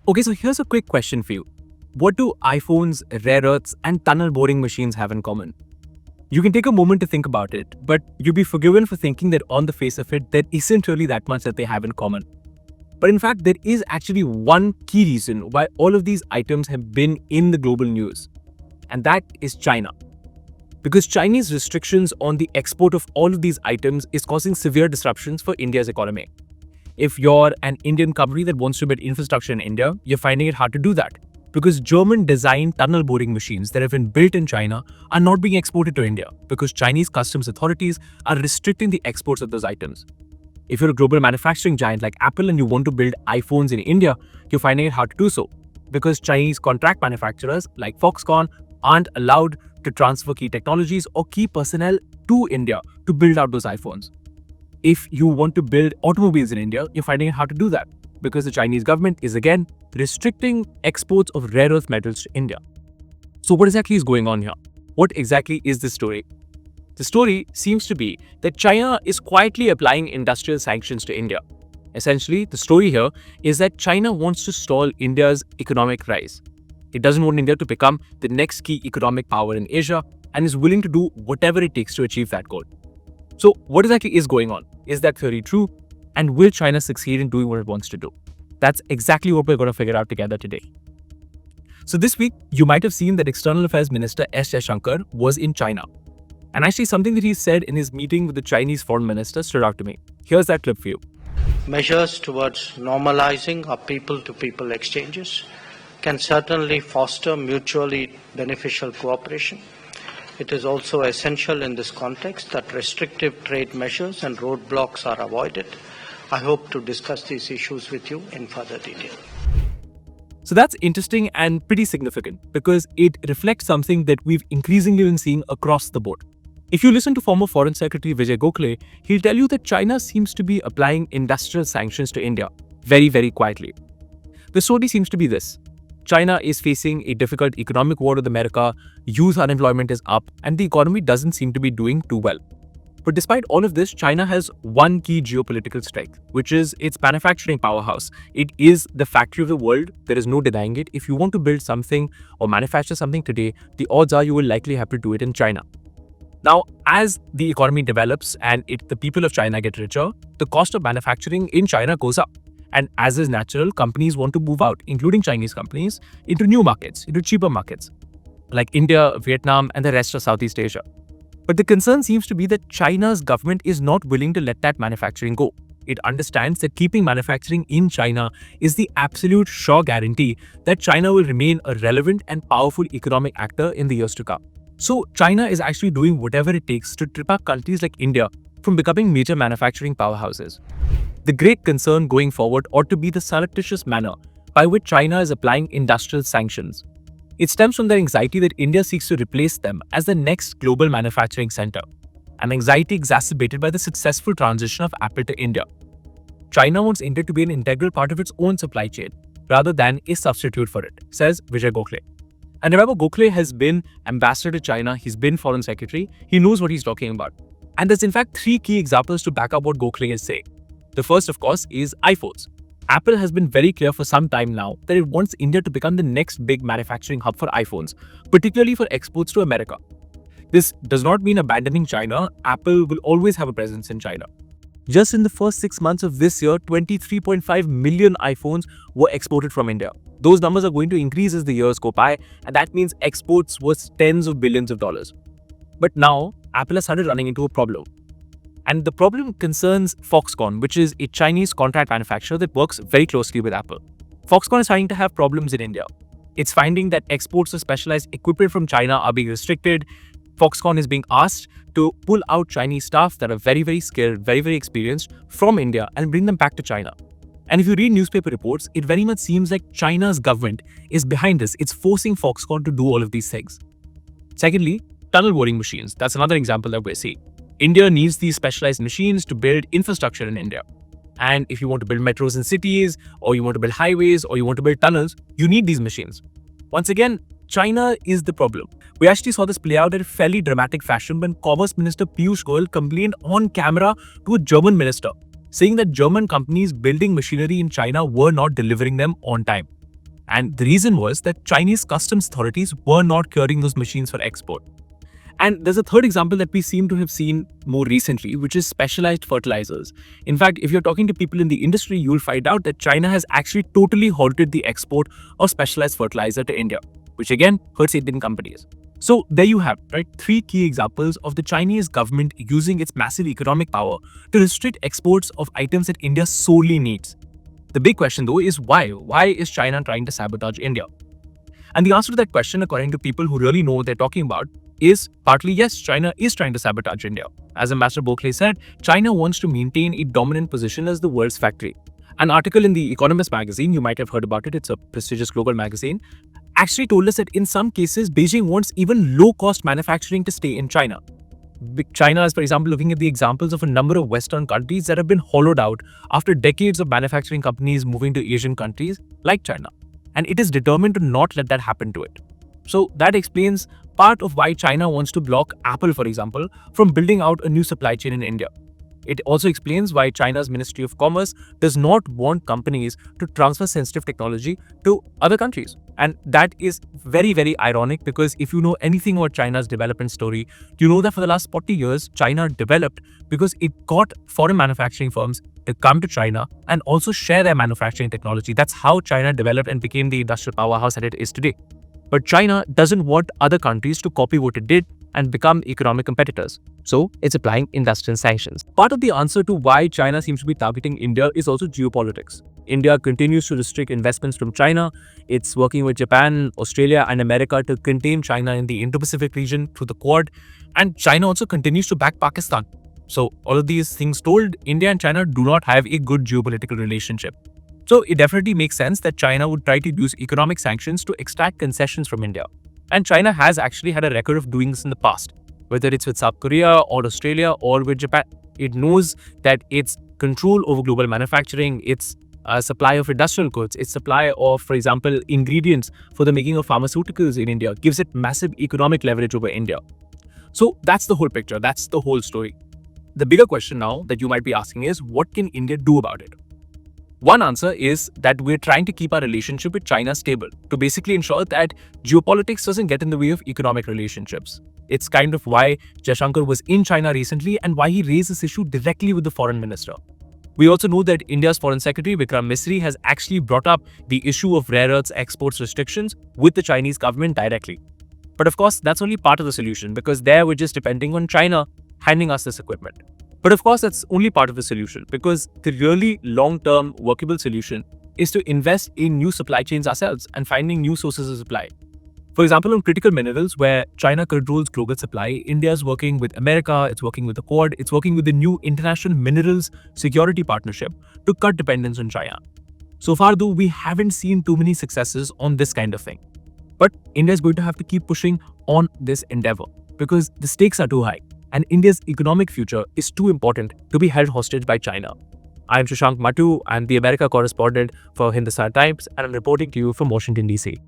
Okay, so here's a quick question for you. What do iPhones, rare earths, and tunnel boring machines have in common? You can take a moment to think about it, but you'll be forgiven for thinking that on the face of it, there isn't really that much that they have in common. But in fact, there is actually one key reason why all of these items have been in the global news, and that is China. Because Chinese restrictions on the export of all of these items is causing severe disruptions for India's economy. If you're an Indian company that wants to build infrastructure in India, you're finding it hard to do that because German designed tunnel boring machines that have been built in China are not being exported to India because Chinese customs authorities are restricting the exports of those items. If you're a global manufacturing giant like Apple and you want to build iPhones in India, you're finding it hard to do so because Chinese contract manufacturers like Foxconn aren't allowed to transfer key technologies or key personnel to India to build out those iPhones. If you want to build automobiles in India, you're finding it hard to do that because the Chinese government is again restricting exports of rare earth metals to India. So what exactly is going on here? What exactly is the story? The story seems to be that China is quietly applying industrial sanctions to India. Essentially, the story here is that China wants to stall India's economic rise. It doesn't want India to become the next key economic power in Asia and is willing to do whatever it takes to achieve that goal. So what exactly is going on? Is that theory true? And will China succeed in doing what it wants to do? That's exactly what we're going to figure out together today. So this week, you might have seen that External Affairs Minister S. Shankars was in China. And actually something that he said in his meeting with the Chinese foreign minister stood out to me. Here's that clip for you. Measures towards normalizing our people-to-people exchanges can certainly foster mutually beneficial cooperation. It is also essential in this context that restrictive trade measures and roadblocks are avoided. I hope to discuss these issues with you in further detail. So that's interesting and pretty significant because it reflects something that we've increasingly been seeing across the board. If you listen to former Foreign Secretary Vijay Gokhale, he'll tell you that China seems to be applying industrial sanctions to India very, very quietly. The story seems to be this. China is facing a difficult economic war with America, youth unemployment is up, and the economy doesn't seem to be doing too well. But despite all of this, China has one key geopolitical strength, which is its manufacturing powerhouse. It is the factory of the world. There is no denying it. If you want to build something or manufacture something today, the odds are you will likely have to do it in China. Now, as the economy develops and the people of China get richer, the cost of manufacturing in China goes up. And as is natural, companies want to move out, including Chinese companies, into new markets, into cheaper markets, like India, Vietnam, and the rest of Southeast Asia. But the concern seems to be that China's government is not willing to let that manufacturing go. It understands that keeping manufacturing in China is the absolute sure guarantee that China will remain a relevant and powerful economic actor in the years to come. So China is actually doing whatever it takes to trip up countries like India from becoming major manufacturing powerhouses. The great concern going forward ought to be the surreptitious manner by which China is applying industrial sanctions. It stems from their anxiety that India seeks to replace them as the next global manufacturing center, an anxiety exacerbated by the successful transition of Apple to India. China wants India to be an integral part of its own supply chain, rather than a substitute for it, says Vijay Gokhale. And remember, Gokhale has been ambassador to China, he's been foreign secretary, he knows what he's talking about. And there's in fact three key examples to back up what Gokhale is saying. The first, of course, is iPhones. Apple has been very clear for some time now that it wants India to become the next big manufacturing hub for iPhones, particularly for exports to America. This does not mean abandoning China. Apple will always have a presence in China. Just in the first 6 months of this year, 23.5 million iPhones were exported from India. Those numbers are going to increase as the years go by, and that means exports was tens of billions of dollars. But now, Apple has started running into a problem. And the problem concerns Foxconn, which is a Chinese contract manufacturer that works very closely with Apple. Foxconn is starting to have problems in India. It's finding that exports of specialized equipment from China are being restricted. Foxconn is being asked to pull out Chinese staff that are very, very skilled, very, very experienced from India and bring them back to China. And if you read newspaper reports, it very much seems like China's government is behind this. It's forcing Foxconn to do all of these things. Secondly, tunnel boring machines. That's another example that we're seeing. India needs these specialized machines to build infrastructure in India. And if you want to build metros in cities, or you want to build highways, or you want to build tunnels, you need these machines. Once again, China is the problem. We actually saw this play out in a fairly dramatic fashion when Commerce Minister Piyush Goyal complained on camera to a German minister, saying that German companies building machinery in China were not delivering them on time. And the reason was that Chinese customs authorities were not clearing those machines for export. And there's a third example that we seem to have seen more recently, which is specialized fertilizers. In fact, if you're talking to people in the industry, you'll find out that China has actually totally halted the export of specialized fertilizer to India, which again hurts Indian companies. So there you have, right, three key examples of the Chinese government using its massive economic power to restrict exports of items that India sorely needs. The big question though is why? Why is China trying to sabotage India? And the answer to that question, according to people who really know what they're talking about, is partly yes, China is trying to sabotage India. As Ambassador Gokhale said, China wants to maintain a dominant position as the world's factory. An article in The Economist magazine, you might have heard about it, it's a prestigious global magazine, actually told us that in some cases, Beijing wants even low-cost manufacturing to stay in China. China is, for example, looking at the examples of a number of Western countries that have been hollowed out after decades of manufacturing companies moving to Asian countries like China. And it is determined to not let that happen to it. So that explains part of why China wants to block Apple, for example, from building out a new supply chain in India. It also explains why China's Ministry of Commerce does not want companies to transfer sensitive technology to other countries. And that is very, very ironic because if you know anything about China's development story, you know that for the last 40 years, China developed because it got foreign manufacturing firms to come to China and also share their manufacturing technology. That's how China developed and became the industrial powerhouse that it is today. But China doesn't want other countries to copy what it did and become economic competitors. So it's applying industrial sanctions. Part of the answer to why China seems to be targeting India is also geopolitics. India continues to restrict investments from China. It's working with Japan, Australia, and America to contain China in the Indo-Pacific region through the Quad. And China also continues to back Pakistan. So all of these things told, India and China do not have a good geopolitical relationship. So it definitely makes sense that China would try to use economic sanctions to extract concessions from India. And China has actually had a record of doing this in the past, whether it's with South Korea or Australia or with Japan. It knows that its control over global manufacturing, its supply of industrial goods, its supply of, for example, ingredients for the making of pharmaceuticals in India gives it massive economic leverage over India. So that's the whole picture. That's the whole story. The bigger question now that you might be asking is, what can India do about it? One answer is that we're trying to keep our relationship with China stable to basically ensure that geopolitics doesn't get in the way of economic relationships. It's kind of why Shankars was in China recently and why he raised this issue directly with the foreign minister. We also know that India's Foreign Secretary Vikram Misri has actually brought up the issue of rare earths exports restrictions with the Chinese government directly. But of course, that's only part of the solution because there we're just depending on China handing us this equipment. But of course, that's only part of the solution because the really long-term workable solution is to invest in new supply chains ourselves and finding new sources of supply. For example, on critical minerals where China controls global supply, India is working with America, it's working with the Quad, it's working with the new International Minerals Security Partnership to cut dependence on China. So far though, we haven't seen too many successes on this kind of thing. But India is going to have to keep pushing on this endeavor because the stakes are too high. And India's economic future is too important to be held hostage by China. I'm Shashank Matu, I'm the America correspondent for Hindustan Times, and I'm reporting to you from Washington, D.C.